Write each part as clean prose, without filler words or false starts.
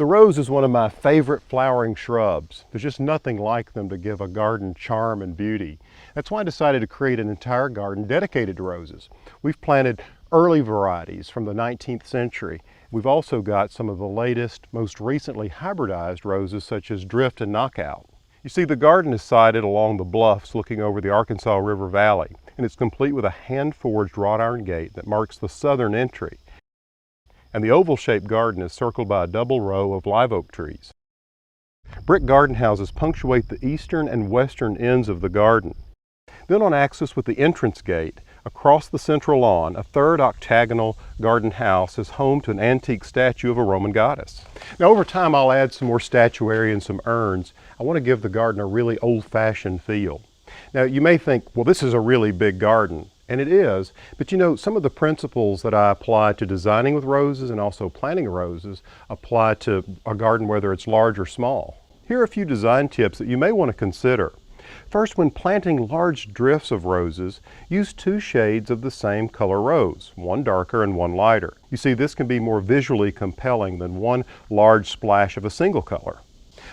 The rose is one of my favorite flowering shrubs. There's just nothing like them to give a garden charm and beauty. That's why I decided to create an entire garden dedicated to roses. We've planted early varieties from the 19th century. We've also got some of the latest, most recently hybridized roses such as Drift and Knockout. You see, the garden is sited along the bluffs looking over the Arkansas River Valley, and it's complete with a hand-forged wrought iron gate that marks the southern entry. And the oval-shaped garden is circled by a double row of live oak trees. Brick garden houses punctuate the eastern and western ends of the garden. Then on axis with the entrance gate, across the central lawn, a third octagonal garden house is home to an antique statue of a Roman goddess. Now over time I'll add some more statuary and some urns. I want to give the garden a really old-fashioned feel. Now you may think, well, this is a really big garden. And it is, but you know, some of the principles that I apply to designing with roses and also planting roses apply to a garden whether it's large or small. Here are a few design tips that you may want to consider. First, when planting large drifts of roses, use two shades of the same color rose, one darker and one lighter. You see, this can be more visually compelling than one large splash of a single color.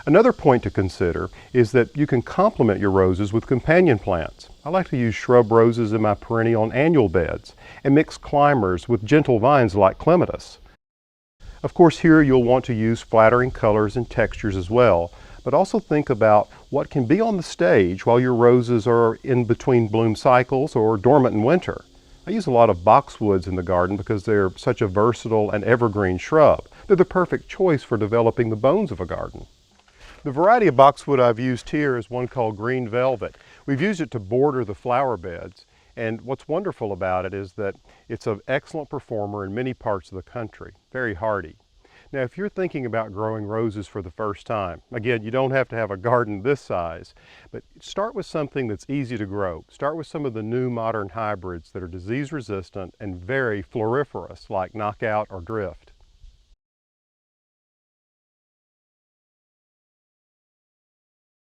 Another point to consider is that you can complement your roses with companion plants. I like to use shrub roses in my perennial and annual beds and mix climbers with gentle vines like clematis. Of course, here you'll want to use flattering colors and textures as well, but also think about what can be on the stage while your roses are in between bloom cycles or dormant in winter. I use a lot of boxwoods in the garden because they're such a versatile and evergreen shrub. They're the perfect choice for developing the bones of a garden. The variety of boxwood I've used here is one called Green Velvet. We've used it to border the flower beds, and what's wonderful about it is that it's an excellent performer in many parts of the country, very hardy. Now if you're thinking about growing roses for the first time, again, you don't have to have a garden this size, but start with something that's easy to grow. Start with some of the new modern hybrids that are disease resistant and very floriferous like Knockout or Drift.